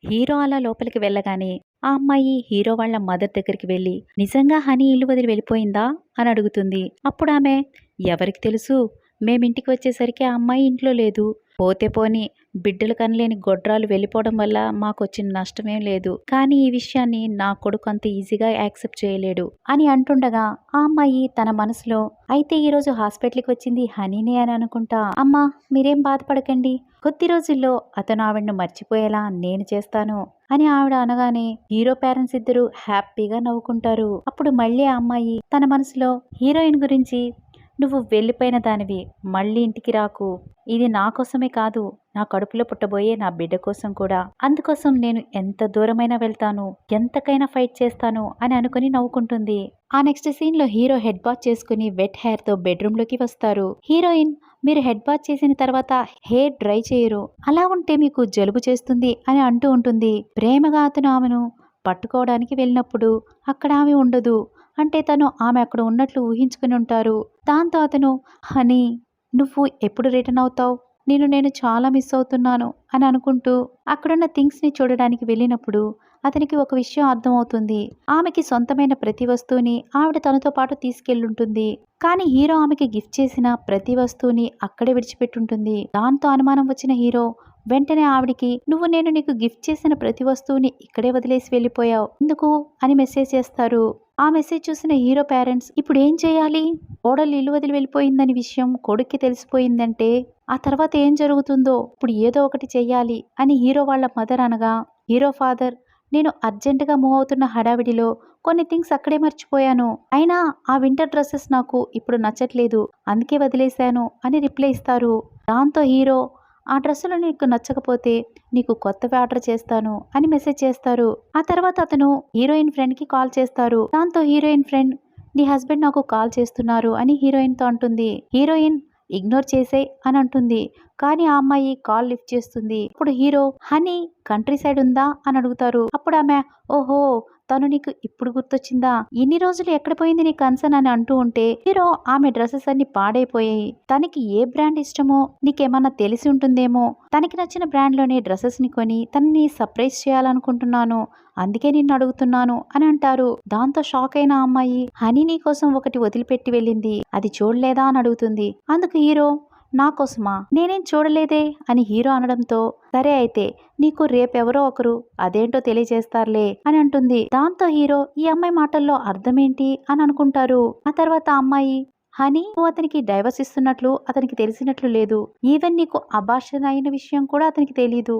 Hero అలా లోపలికి వెళ్ళగానే ఆ అమ్మాయి హీరో వాళ్ళ మదర్ దగ్గరికి వెళ్ళి నిజంగా హనీ ఇల్లు వదిలి వెళ్ళిపోయిందా అని అడుగుతుంది. అప్పుడు ఆమె ఎవరికి తెలుసు, మేమింటికి వచ్చేసరికి ఆ అమ్మాయి ఇంట్లో లేదు. పోతే పోని బిడ్డలు కనలేని గొడ్రాలు వెళ్ళిపోవడం వల్ల మాకొచ్చిన నష్టమేం లేదు. కానీ ఈ విషయాన్ని నా కొడుకు అంత ఈజీగా యాక్సెప్ట్ చేయలేడు అని అంటుండగా ఆ అమ్మాయి తన మనసులో అయితే ఈరోజు హాస్పిటల్కి వచ్చింది హనీనే అని అనుకుంటా. అమ్మా మీరేం బాధపడకండి, కొద్ది రోజుల్లో అతను ఆవిడను మర్చిపోయేలా నేను చేస్తాను అని ఆవిడ అనగానే హీరో పేరెంట్స్ ఇద్దరు హ్యాపీగా నవ్వుకుంటారు. అప్పుడు మళ్ళీ ఆ అమ్మాయి తన మనసులో హీరోయిన్ గురించి నువ్వు వెళ్ళిపోయిన దానివి, మళ్ళీ ఇంటికి రాకు. ఇది నా కోసమే కాదు, నా కడుపులో పుట్టబోయే నా బిడ్డ కోసం కూడా. అందుకోసం నేను ఎంత దూరమైనా వెళ్తాను, ఎంతకైనా ఫైట్ చేస్తాను అని అనుకుని నవ్వుకుంటుంది. ఆ నెక్స్ట్ సీన్ లో హీరో హెడ్ బాత్ చేసుకుని వెట్ హెయిర్ తో బెడ్రూమ్ లోకి వస్తారు. హీరోయిన్ మీరు హెడ్ బాత్ చేసిన తర్వాత హెయిర్ డ్రై చేయరు, అలా ఉంటే మీకు జలుబు చేస్తుంది అని అంటూ ఉంటుంది. ప్రేమగా అతను ఆమెను పట్టుకోవడానికి వెళ్ళినప్పుడు అక్కడ ఆమె ఉండదు. అంటే తను ఆమె అక్కడ ఉన్నట్లు ఊహించుకుని ఉంటారు. దాంతో అతను హనీ నువ్వు ఎప్పుడు రిటర్న్ అవుతావు, నేను చాలా మిస్ అవుతున్నాను అని అనుకుంటూ అక్కడున్న థింగ్స్ని చూడడానికి వెళ్ళినప్పుడు అతనికి ఒక విషయం అర్థమవుతుంది. ఆమెకి సొంతమైన ప్రతి వస్తువుని ఆవిడ తనతో పాటు తీసుకెళ్ళుంటుంది. కానీ హీరో ఆమెకి గిఫ్ట్ చేసిన ప్రతి వస్తువుని అక్కడే విడిచిపెట్టుంటుంది. దాంతో అనుమానం వచ్చిన హీరో వెంటనే ఆవిడికి నేను నీకు గిఫ్ట్ చేసిన ప్రతి వస్తువుని ఇక్కడే వదిలేసి వెళ్ళిపోయావు ఎందుకు అని మెసేజ్ చేస్తారు. ఆ మెసేజ్ చూసిన హీరో పేరెంట్స్ ఇప్పుడు ఏం చేయాలి, కోడలు ఇల్లు వదిలి వెళ్ళిపోయిందని విషయం కొడుక్కి తెలిసిపోయిందంటే ఆ తర్వాత ఏం జరుగుతుందో, ఇప్పుడు ఏదో ఒకటి చెయ్యాలి అని హీరో వాళ్ళ మదర్ అనగా హీరో ఫాదర్ నేను అర్జెంటుగా మూవ్ అవుతున్న హడావిడిలో కొన్ని థింగ్స్ అక్కడే మర్చిపోయాను, అయినా ఆ వింటర్ డ్రెస్సెస్ నాకు ఇప్పుడు నచ్చట్లేదు అందుకే వదిలేశాను అని రిప్లై ఇస్తారు. దాంతో హీరో ఆ డ్రెస్సులు నీకు నచ్చకపోతే నీకు కొత్తవి ఆర్డర్ చేస్తాను అని మెసేజ్ చేస్తారు. ఆ తర్వాత అతను హీరోయిన్ ఫ్రెండ్కి కాల్ చేస్తారు. దాంతో హీరోయిన్ ఫ్రెండ్ నీ హస్బెండ్ నాకు కాల్ చేస్తున్నారు అని హీరోయిన్తో అంటుంది. హీరోయిన్ ఇగ్నోర్ చేసే అని అంటుంది. కానీ ఆ అమ్మాయి కాల్ లిఫ్ట్ చేస్తుంది. అప్పుడు హీరో హనీ కంట్రీ సైడ్ ఉందా అని అడుగుతారు. అప్పుడు ఆమె ఓహో తను నీకు ఇప్పుడు గుర్తొచ్చిందా, ఇన్ని రోజులు ఎక్కడ పోయింది నీ కన్సర్న్ అని అంటూ ఉంటే హీరో ఆమె డ్రెస్సెస్ అన్ని పాడైపోయాయి, తనకి ఏ బ్రాండ్ ఇష్టమో నీకేమన్నా తెలిసి ఉంటుందేమో, తనకి నచ్చిన బ్రాండ్లోనే డ్రెస్సెస్ ని కొని తనని సర్ప్రైజ్ చేయాలనుకుంటున్నాను, అందుకే నిన్ను అడుగుతున్నాను అని అంటారు. దాంతో షాక్ అయిన అమ్మాయి హనీ నీ కోసం ఒకటి వదిలిపెట్టి వెళ్ళింది, అది చూడలేదా అని అడుగుతుంది. అందుకు హీరో నా కోసమా, నేనేం చూడలేదే అని హీరో అనడంతో సరే అయితే నీకు రేపెవరో ఒకరు అదేంటో తెలియజేస్తారులే అని అంటుంది. దాంతో హీరో ఈ అమ్మాయి మాటల్లో అర్థమేంటి అని అనుకుంటారు. ఆ తర్వాత అమ్మాయి హనీ నువ్వు అతనికి డైవర్స్ ఇస్తున్నట్లు అతనికి తెలిసినట్లు లేదు, ఈవెన్ నీకు అబార్షన్ అయిన విషయం కూడా అతనికి తెలీదు,